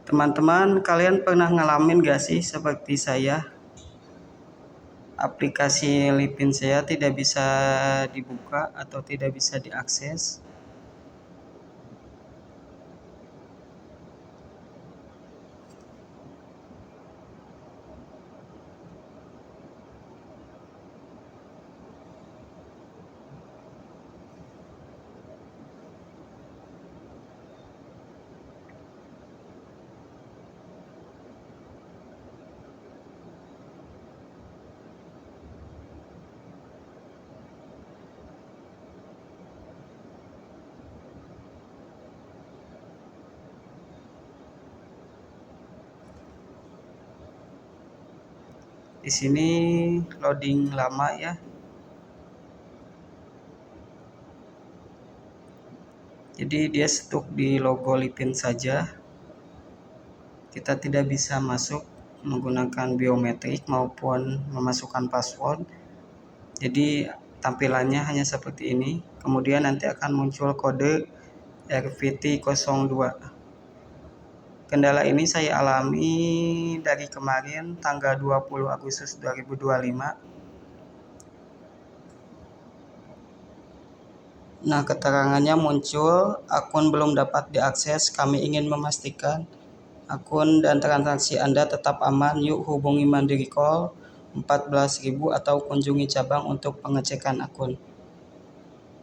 Teman-teman, kalian pernah ngalamin gak sih seperti saya? Aplikasi Lipin saya tidak bisa dibuka atau tidak bisa diakses. Di sini loading lama ya. Jadi dia stuck di logo Lipin saja. Kita tidak bisa masuk menggunakan biometrik maupun memasukkan password. Jadi tampilannya hanya seperti ini. Kemudian nanti akan muncul kode RVT02. Kendala ini saya alami dari kemarin tanggal 20 Agustus 2025. Nah, keterangannya muncul, akun belum dapat diakses. Kami ingin memastikan akun dan transaksi Anda tetap aman. Yuk hubungi Mandiri Call 14.000 atau kunjungi cabang untuk pengecekan akun.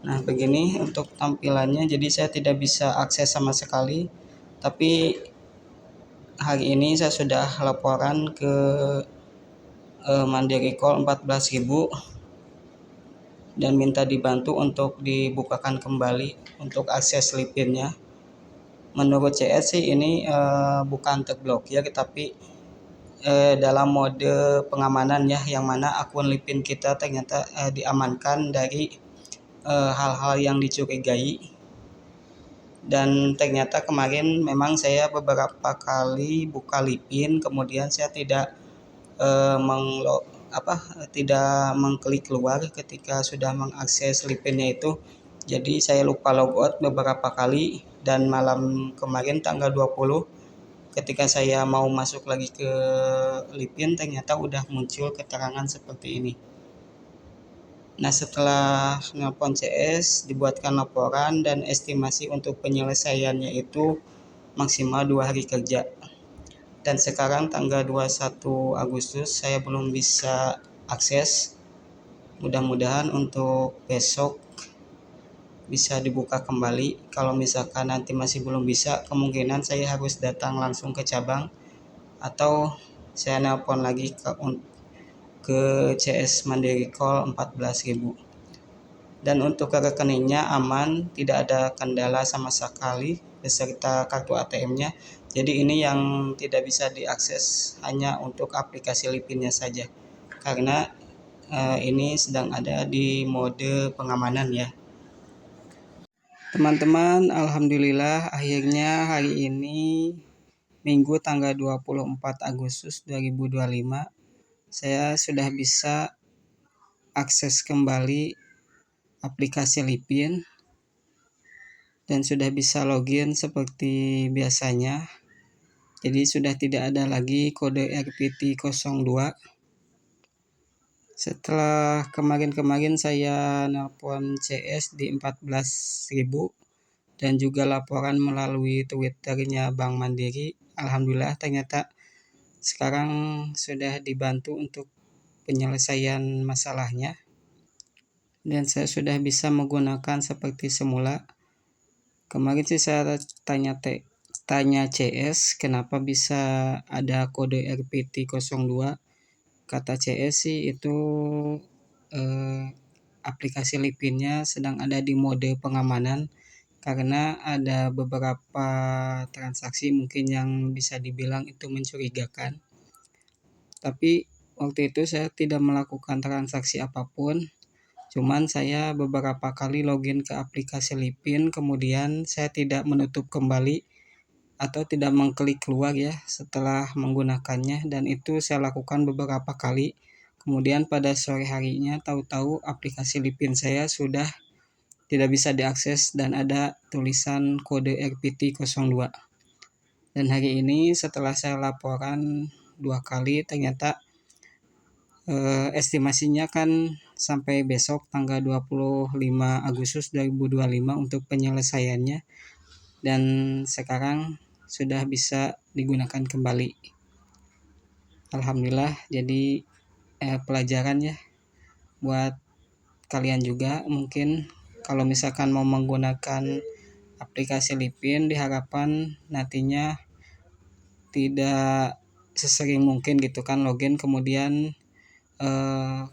Nah, begini untuk tampilannya. Jadi saya tidak bisa akses sama sekali. Tapi hari ini saya sudah laporan ke Mandiri Call 14.000 dan minta dibantu untuk dibukakan kembali untuk akses Lipinnya. Menurut CS sih ini bukan terblokir, tapi dalam mode pengamanan ya, yang mana akun Lipin kita ternyata diamankan dari hal-hal yang dicurigai. Dan ternyata kemarin memang saya beberapa kali buka Lipin, kemudian saya tidak tidak mengklik keluar ketika sudah mengakses Lipinnya itu. Jadi saya lupa logout beberapa kali, dan malam kemarin tanggal 20 ketika saya mau masuk lagi ke Lipin ternyata udah muncul keterangan seperti ini. Nah, setelah nelpon CS dibuatkan laporan dan estimasi untuk penyelesaiannya itu maksimal 2 hari kerja. Dan sekarang tanggal 21 Agustus saya belum bisa akses. Mudah-mudahan untuk besok bisa dibuka kembali. Kalau misalkan nanti masih belum bisa, kemungkinan saya harus datang langsung ke cabang atau saya nelpon lagi ke CS Mandiri Call 14.000. Dan untuk rekeningnya aman, tidak ada kendala sama sekali beserta kartu ATM-nya. Jadi ini yang tidak bisa diakses hanya untuk aplikasi Lipinnya saja, karena ini sedang ada di mode pengamanan ya. Teman-teman, alhamdulillah akhirnya hari ini Minggu tanggal 24 Agustus 2025 saya sudah bisa akses kembali aplikasi Lipin dan sudah bisa login seperti biasanya. Jadi sudah tidak ada lagi kode RPT02. Setelah kemarin saya nelpon CS di 14.000 dan juga laporan melalui Twitternya Bank Mandiri, alhamdulillah ternyata sekarang sudah dibantu untuk penyelesaian masalahnya dan saya sudah bisa menggunakan seperti semula. Kemarin sih saya tanya CS kenapa bisa ada kode RPT02. Kata CS sih itu aplikasi Lipinnya sedang ada di mode pengamanan karena ada beberapa transaksi mungkin yang bisa dibilang itu mencurigakan. Tapi waktu itu saya tidak melakukan transaksi apapun. Cuman saya beberapa kali login ke aplikasi Lipin, kemudian saya tidak menutup kembali atau tidak mengklik keluar ya setelah menggunakannya, dan itu saya lakukan beberapa kali. Kemudian pada sore harinya tahu-tahu aplikasi Lipin saya sudah tidak bisa diakses dan ada tulisan kode RPT02. Dan hari ini setelah saya laporan 2 kali, ternyata estimasinya kan sampai besok tanggal 25 Agustus 2025 untuk penyelesaiannya, dan sekarang sudah bisa digunakan kembali. Alhamdulillah, jadi pelajaran ya buat kalian juga. Mungkin kalau misalkan mau menggunakan aplikasi Lipin, diharapkan nantinya tidak sesering mungkin gitu kan login kemudian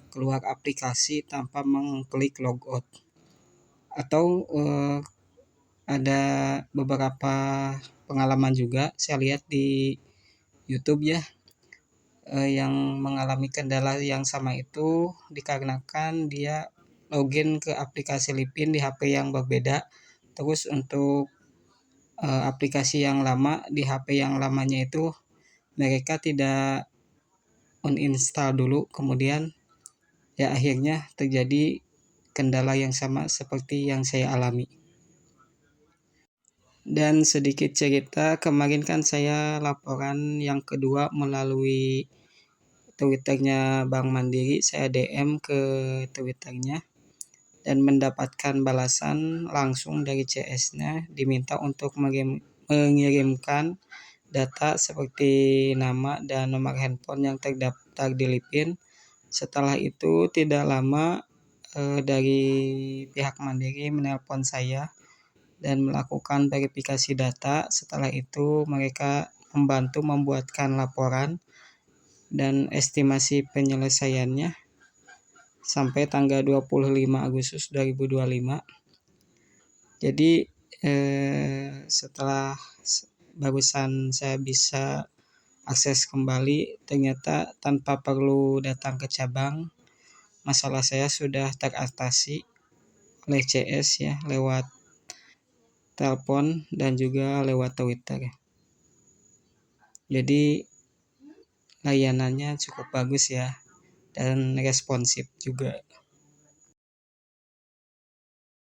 keluar aplikasi tanpa mengklik logout. Atau ada beberapa pengalaman juga saya lihat di YouTube ya, yang mengalami kendala yang sama itu dikarenakan dia login ke aplikasi Lipin di HP yang berbeda. Terus untuk aplikasi yang lama di HP yang lamanya itu mereka tidak uninstall dulu, kemudian ya akhirnya terjadi kendala yang sama seperti yang saya alami. Dan sedikit cerita, kemarin kan saya laporan yang kedua melalui Twitternya Bank Mandiri. Saya DM ke Twitternya dan mendapatkan balasan langsung dari CS-nya, diminta untuk mengirimkan data seperti nama dan nomor handphone yang terdaftar di Lipin. Setelah itu tidak lama dari pihak Mandiri menelpon saya dan melakukan verifikasi data. Setelah itu mereka membantu membuatkan laporan dan estimasi penyelesaiannya sampai tanggal 25 Agustus 2025. Jadi setelah barusan saya bisa akses kembali, ternyata tanpa perlu datang ke cabang, masalah saya sudah teratasi oleh CS ya, lewat telepon dan juga lewat Twitter. Jadi layanannya cukup bagus ya dan responsif juga.